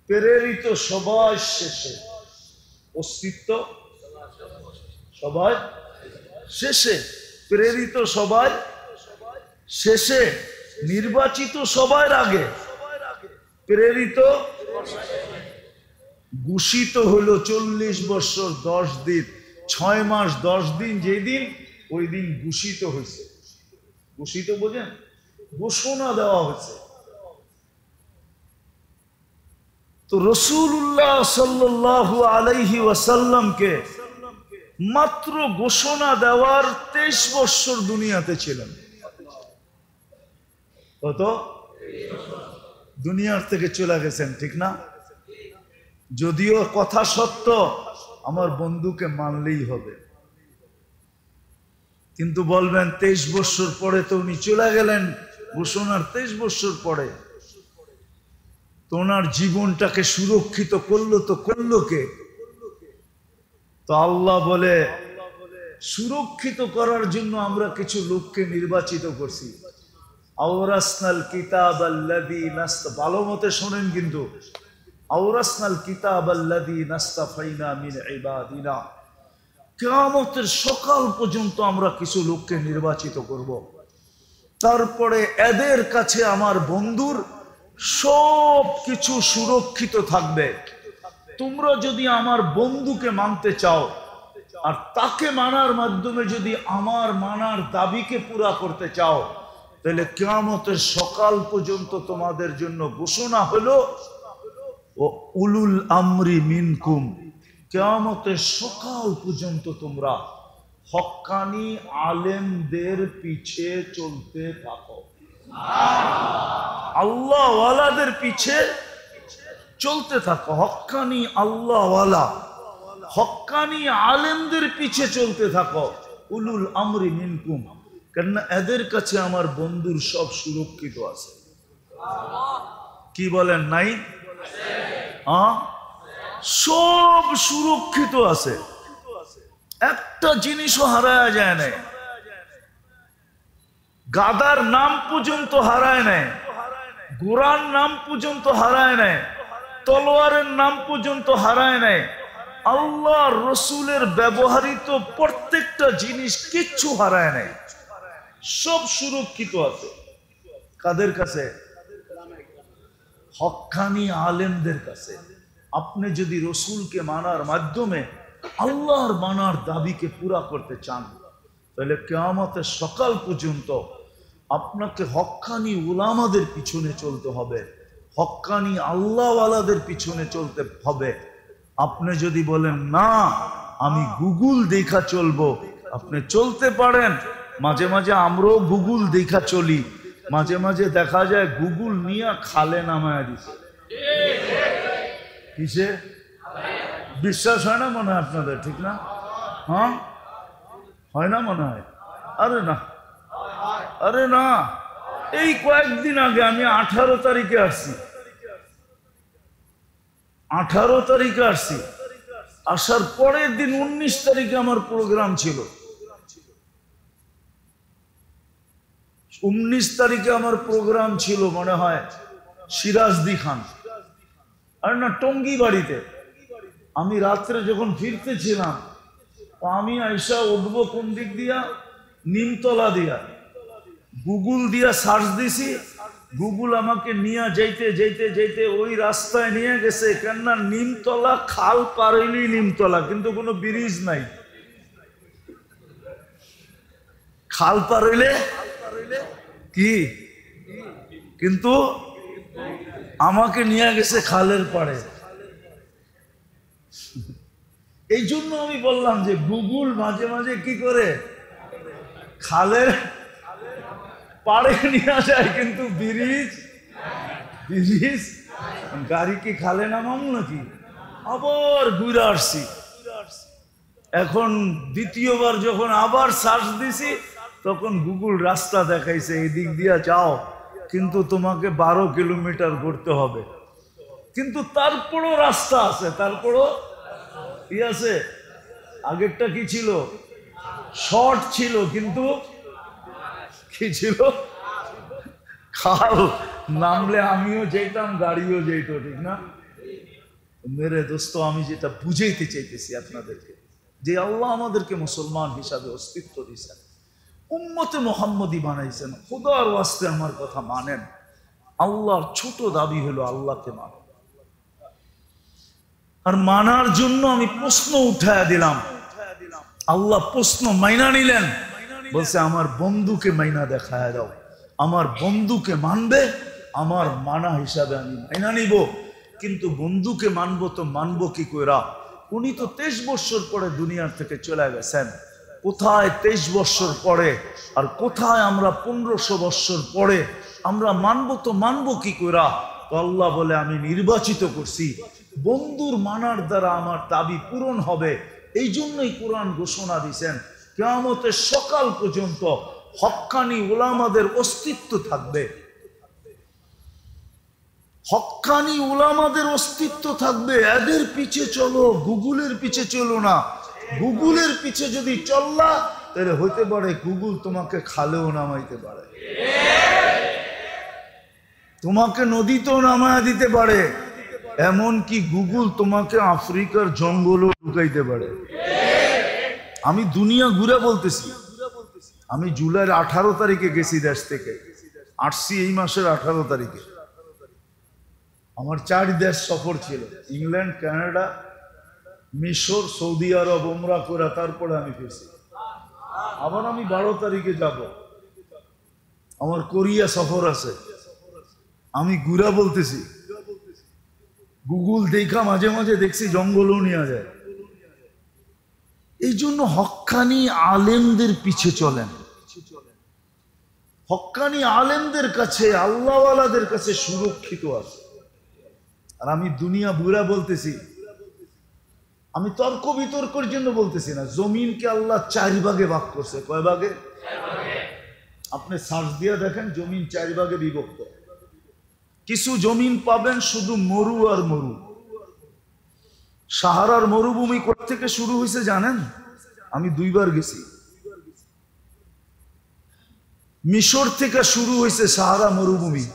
প্রেরিত সবাই শেষে, অস্তিত্ব সবাই শেষে, প্রেরিত সবাই শেষে, নির্বাচিত সবার আগে, প্রেরিত ঘোষিত হলো 40 বছর 10 দিন 6 মাস 10 দিন, যেদিন ওই দিন ঘোষিত হয়েছে। ঘোষিত বোঝেন, ঘোষণা দেওয়া হয়েছে। তো রাসূলুল্লাহ সাল্লাল্লাহু আলাইহি ওয়াসাল্লামকে মাত্র ঘোষণা দেওয়ার 23 বছর দুনিয়াতে ছিলেন। কত? দুনিয়ার থেকে চলে গেছেন, ঠিক না? যদিও কথা সত্য, আমার বন্ধুকে মানলেই হবে, কিন্তু বলবেন 23 বছর পরে তো উনি চলে গেলেন, ঘোষণার 23 বছর পরে, তো ওনার জীবনটাকে সুরক্ষিত করলো কে? তো আল্লাহ বলে সুরক্ষিত করার জন্য আমরা কিছু লোককে নির্বাচিত করছি। আওরাসনাল কিতাব আল্লাযী নাস্তা, ভালো মতে শোনেন কিন্তু, আওরাসনাল কিতাব আল্লাযী নাস্তাফাইনা মিন ইবাদিনা, কিয়ামতের সকাল পর্যন্ত আমরা কিছু লোককে নির্বাচিত করব, তারপরে এদের কাছে আমার বন্ধুর সব কিছু সুরক্ষিত থাকবে। তোমরা যদি আমার বন্ধুকে মানতে চাও আর তাকে মানার মাধ্যমে যদি আমার মানার দাবিকে পুরা করতে চাও, তাহলে কিয়ামতের সকাল পর্যন্ত তোমাদের জন্য ঘোষণা হলো ও উলুল আমরি মিনকুম, কিয়ামতের সকাল পর্যন্ত তোমরা হক্কানি আলেমদের পিছে চলতে থাকো, আল্লাহওয়ালাদের পিছে চলতে থাকো। হক্কানি আল্লাহওয়ালা, হক্কানি আলেমদের পিছে চলতে থাকো। উলুল আমরি মিনকুম, কেননা এদের কাছে আমার বন্ধুর সব সুরক্ষিত আছে। কি বলেন নাই? সব সুরক্ষিত আছে, একটা জিনিসও হারায় যায় নাই। গাদার নাম পর্যন্ত হারায় নাই, গোরার নাম পর্যন্ত হারায় নাই, তলোয়ারের নাম পর্যন্ত হারায় নাই। আল্লাহ রসুলের ব্যবহৃত প্রত্যেকটা জিনিস কিচ্ছু হারায় নাই, সব সুরক্ষিত আছে। কাদের কাছে? হক্কানি আলেমদের কাছে। আপনি যদি রসুলকে মানার মাধ্যমে আল্লাহর মানার দাবিকে পুরা করতে চান, তাহলে কিয়ামতের সকাল পর্যন্ত আপনাকে হক্কানি উলামাদের পিছনে চলতে হবে, হক্কানি আল্লাহওয়ালাদের পিছনে চলতে হবে। আপনি যদি বলেন না আমি গুগল দেখা চলবো, আপনি চলতে পারেন। মাঝে মাঝে আমরাও গুগল দেখা চলি, মাঝে মাঝে দেখা যায় গুগল নিয়ে খালে নামায় দিছে। কিসে? বিশ্বাস হয় না মনে হয় আপনাদের, ঠিক না? হ্যাঁ, হয় না মনে হয়? আরে না, আরে না, এই কয়েকদিন আগে আমি 18 তারিখে আসছি, 18 তারিখে আসছি, আসার পরের দিন 19 তারিখে আমার প্রোগ্রাম ছিল। 19 তারিখে আমার প্রোগ্রাম ছিল মনে হয় সিরাজদি খান, আর না টঙ্গি বাড়িতে। আমি রাত্রে যখন ফিরতেছিলাম, আমি আইসা উঠবো কোন দিক দিয়া? নিমতলা দিয়া। গুগল দিয়া সার্চ দিছি, গুগল আমাকে নিয়ে যাইতে যাইতে যাইতে ওই রাস্তায় নিয়ে গেছে। কেননা নিমতলা খাল পার হইলেই নিমতলা, কিন্তু কোনো ব্রিজ নাই। খাল পার হইলে কি, কিন্তু আমাকে নিয়ে গেছে খালের পাড়ে। এই জন্য আমি বললাম যে গুগল মাঝে মাঝে কি করে খালের পাড়ে নিয়ে যায়, কিন্তু ব্রিজ গাড়ি কি খালে নামাম নাকি? আবার ঘুরে আসছি। এখন দ্বিতীয়বার যখন আবার সার্চ দিছি, তখন গুগল রাস্তা দেখাইছে এদিক দিয়া যাও, কিন্তু তোমাকে 12 কিলোমিটার ঘুরতে হবে। কিন্তু তারপরও রাস্তা আছে, তারপরও কি আছে? আগেরটা কি ছিল? শর্ট ছিল, কিন্তু কি ছিল? খাল। নামলে আমিও যেতাম, গাড়িও যেত, ঠিক না? মেরে দোস্ত, আমি যেটা বুঝাইতে চাইতেছি আপনাদেরকে, যে আল্লাহ আমাদেরকে মুসলমান হিসাবে অস্তিত্ব দিয়েছেন, উম্মতে মুহাম্মদী বানাইছেন। খোদার ওয়াস্তে আমার কথা মানেন। আল্লাহর ছোট দাবি হলো আল্লাহকে মানো। আর মানার জন্য আমি প্রশ্ন উঠায়া দিলাম, আল্লাহ প্রশ্ন মাইনা নিলেন। বলছে আমার বন্ধুকে মাইনা দেখায় দাও, আমার বন্ধুকে মানবে, আমার মানা হিসাবে আমি মাইনা নিব। কিন্তু বন্ধুকে মানবো তো মানবো কি কইরা? উনি তো 23 বছর পরে দুনিয়ার থেকে চলে গেছেন। কোথায় 23 বছর পরে, আর কোথায় আমরা 1500 বছর পরে? আমরা মানবো তো মানবো কি কইরা? তো আল্লাহ বলে আমি নির্বাচিত করছি, বন্ধুর মানার দ্বারা আমার দাবি পূরণ হবে। এই জন্যই কোরআন ঘোষণা দিয়েছেন কিয়ামতের সকাল পর্যন্ত হক্কানি উলামাদের অস্তিত্ব থাকবে। হক্কানি উলামাদের অস্তিত্ব থাকবে। এদের পিছে চলো, গুগলের পিছে চলো না। গুগলের পিছে যদি চললা, তাহলে হইতে পারে গুগল তোমাকে খালেও নামাইতে পারে, তোমাকে নদীতেও নামায়া দিতে পারে, এমনকি গুগল তোমাকে আফ্রিকার জঙ্গলও ঢুকাইতে পারে। আমি দুনিয়া ঘুরে বলতেছি। আমি জুলাইয়ের 18 তারিখে গেছি দেশ থেকে, আসছি এই মাসের 18 তারিখে। আমার 4 দেশ সফর ছিল, ইংল্যান্ড, কানাডা, মিশর, সৌদি আরব, উমরা করে তারপরে আমি ফিরছি। আবার আমি 12 তারিখে যাব, আমার কোরিয়া সফর আছে। আমি ঘুরা বলতেছি, গুগল দেখা মাঝে মাঝে দেখছি জঙ্গলও নিয়ে যায়। এই জন্য হক্কানি আলেমদের পিছে চলেন। হক্কানি আলেমদের কাছে, আল্লাহওয়ালাদের কাছে সুরক্ষিত আছে। আর আমি দুনিয়া বুড়া বলতেছি, আমি তর্ক বিতর্কের জন্য বলতেছি না। জমিনকে আল্লাহ 4 ভাগে ভাগ করছে। কয় ভাগে? আপনি সার্চ দিয়ে দেখেন, জমিন 4 ভাগে বিভক্ত। কিছু জমিন পাবেন শুধু মরু আর মরু। সাহারার মরুভূমি কোত্থেকে শুরু হয়েছে জানেন? আমি 2 বার গেছি। মিশর থেকে শুরু হয়েছে সাহারা মরুভূমি,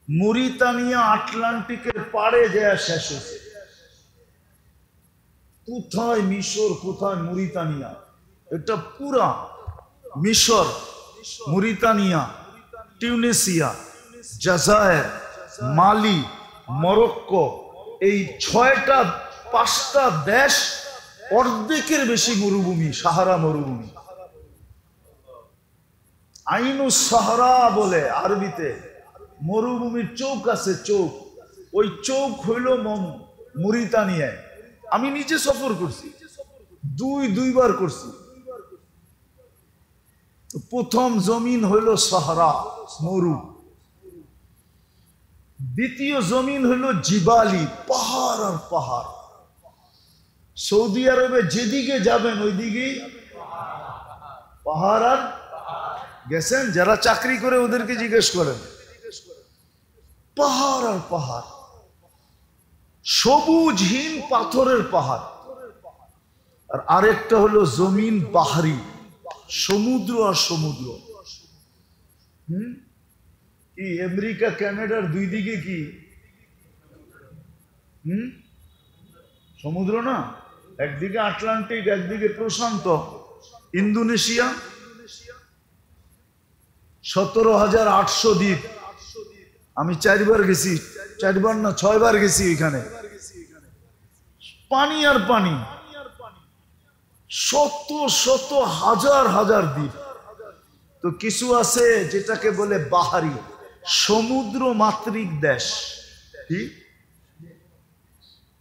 মরিতানিয়া আটলান্টিকের পাড়ে যায় শেষ হয়েছে। কোথায় মিশর, কোথায় মরিতানিয়া? এটা পুরা মিশর, মরিতানিয়া, টিউনিসিয়া, জাজায়ের, মালি, মরক্কো, এই 5টা দেশ অর্ধেকের বেশি মরুভূমি, সাহারা মরুভূমি। আইনুস সাহারা বলে আরবিতে। মরুভূমির চৌক আছে, চৌক। ওই চৌক হইল মরিতানিয়ায়। আমি নিজে সফর করছি, 2 বার করছি। প্রথম জমিন হইল সাহারা, মরু। দ্বিতীয় জমিন হইল জিবালি, পাহাড় আর পাহাড়। সৌদি আরবে যেদিকে যাবেন ওইদিকেই পাহাড়। আর গেছেন যারা চাকরি করে ওদেরকে জিজ্ঞেস করেন, পাহাড় আর পাহাড়, সবুজহীন পাথরের পাহাড়। আর আরেকটা হলো জমিন বাহারি, সমুদ্র আর সমুদ্র। কি আমেরিকা কানাডার 2 দিকে কি সমুদ্র না? একদিকে আটলান্টিক, একদিকে প্রশান্ত। ইন্দোনেশিয়া 17,800 দ্বীপ। আমি 4 বার গেছি, 4 বার না 6 বার গেছি। এখানে পানি আর পানি, শত শত হাজার হাজার দ্বীপ। তো কিছু আছে যেটাকে বলে বাহারি, সমুদ্র মাতৃক দেশ।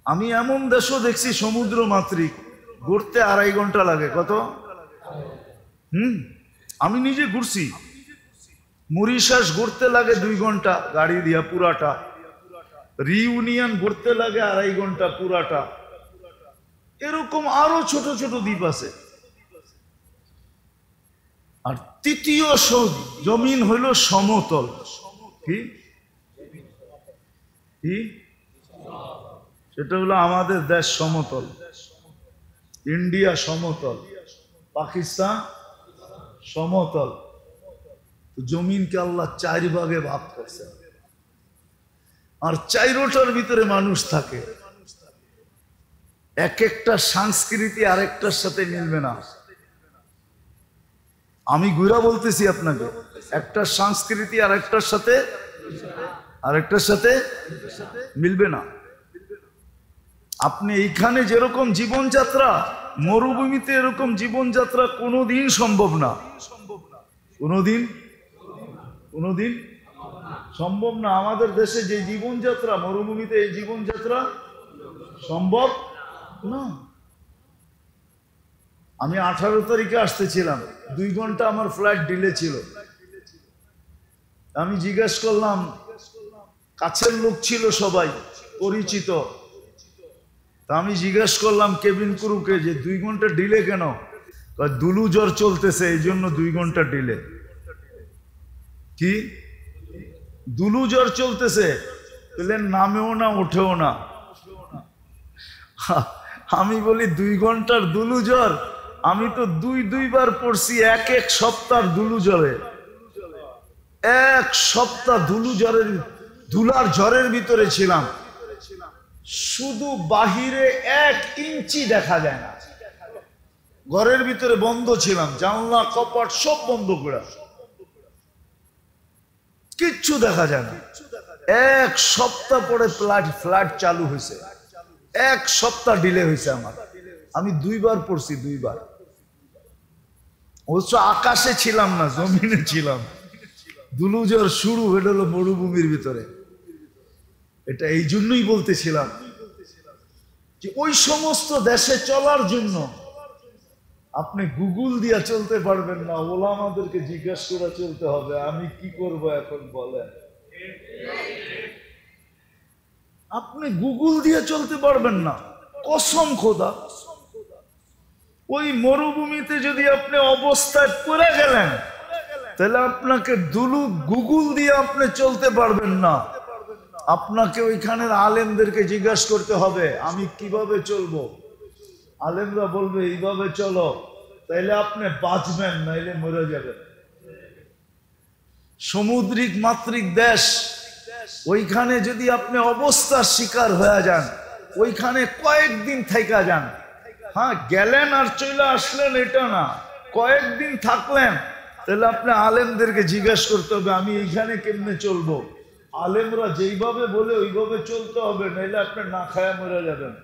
আমি এমন দেশও দেখছি সমুদ্র মাতৃক, ঘুরতে 2.5 ঘন্টা লাগে। কত? আমি নিজে ঘুরছি। মরিশাস ঘুরতে লাগে 2 ঘন্টা গাড়ি দিয়া পুরাটা। রিউনিয়ন ঘুরতে লাগে 2.5 ঘন্টা পুরাটা। এরকম আরো ছোট ছোট দ্বীপ আছে। আর তৃতীয় জমিন হইল সমতল। কি? সেটা হলো আমাদের দেশ সমতল, ইন্ডিয়া সমতল, পাকিস্তান সমতল। জমিনকে আল্লাহ 4 ভাগে ভাগ করছে। আর 4টার ভিতরে মানুষ থাকে। এক একটা সংস্কৃতি আরেকটার সাথে মিলবে না। আমি ঘুরা বলতেছি আপনাকে, একটা সংস্কৃতি আরেকটার সাথে মিলবে না। আপনি এইখানে যেরকম জীবনযাত্রা, মরুভূমিতে এরকম জীবনযাত্রা কোনোদিন সম্ভব না। কোনোদিন সম্ভব না। আমাদের দেশে যে জীবনযাত্রা, মরুভূমিতে এই জীবনযাত্রা সম্ভব না। আমি 18 তারিখে আসতেছিলাম, 2 ঘন্টা আমার ফ্লাইট ডিলে ছিল। আমি জিজ্ঞেস করলাম, কাছের লোক ছিল সবাই পরিচিত। আমি জিজ্ঞেস করলাম কেবিন ক্রুকে যে 2 ঘন্টা ডিলে কেন? দুলু জ্বর চলতেছে এই জন্য 2 ঘন্টা ডিলে। কি দুলু জ্বর চলতেছে? প্লেন নামেও না ওঠেও না। আমি বলি 2 ঘন্টার দুলু জ্বর? আমি তো 2 বার পড়ছি এক সপ্তাহ দুলু জ্বরে। 1 সপ্তাহ ধুলার জ্বরের ভিতরে ছিলাম। শুধু বাহিরে 1 ইঞ্চি দেখা যায় না। ঘরের ভিতরে বন্ধ ছিলাম, জানলা কপাট সব বন্ধ করে, কিচ্ছু দেখা যায় না। 1 সপ্তাহ পরে ফ্লাইট চালু হয়েছে। 1 সপ্তাহ ডিলে হয়েছে আমার। আমি 2 বার পড়ছি, 2 বার। অবশ্য আকাশে ছিলাম না, জমিনে ছিলাম। দুলুজর শুরু হয়ে গেল মরুভূমির ভিতরে। এটা এই জন্যই বলতেছিলাম যে ওই সমস্ত দেশে চলার জন্য আপনি গুগল দিয়া চলতে পারবেন না, ওলামাদেরকে জিজ্ঞাসা করে চলতে হবে আমি কি করব এখন বলেন। আপনি গুগল দিয়ে চলতে পারবেন না, কসম খোদা। ওই মরুভূমিতে যদি আপনি অবস্থায় পড়ে গেলেন তাহলে আপনাকে গুগল দিয়ে আপনি চলতে পারবেন না। আপনাকে ওইখানের আলেমদেরকে জিজ্ঞাসা করতে হবে আমি কিভাবে চলবো। আলেমরা বলবে এইভাবে চলো, তাইলে আপনি বাঁচবেন, নাইলে মরে যাবেন। সমুদ্রিক মাত্রিক দেশ, ওইখানে যদি আপনি অবস্থার শিকার হয়ে যান, ওইখানে কয়েকদিন থেকে যান। হ্যাঁ, গেলেন আর চলে আসলেন এটা না, কয়েকদিন থাকলেন, তাহলে আপনি আলেমদেরকে জিজ্ঞেস করতে হবে আমি এইখানে কেমনে চলবো। আলেমরা যেইভাবে বলে ওইভাবে চলতে হবে, নাইলে আপনি না খায়া মরে যাবেন।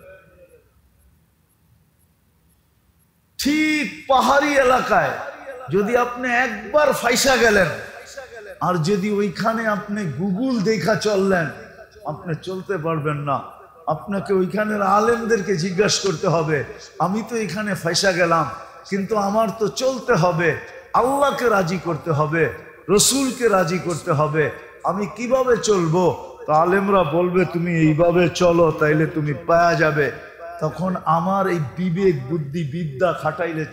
ঠিক পাহাড়ি এলাকায় যদি আপনি একবার ফাইসা গেলেন, আর যদি ওইখানে আপনি গুগল দেখা চললেন, আপনি চলতে পারবেন না। আপনাকে ওইখানের আলেমদেরকে জিজ্ঞাসা করতে হবে আমি তো এখানে ফাইসা গেলাম, কিন্তু আমার তো চলতে হবে, আল্লাহকে রাজি করতে হবে, রসুলকে রাজি করতে হবে, আমি কিভাবে চলবো। তো আলেমরা বলবে তুমি এইভাবে চলো, তাইলে তুমি পাওয়া যাবে। তখন আমার এই বিবেক বুদ্ধি বিদ্যা খাটাইলে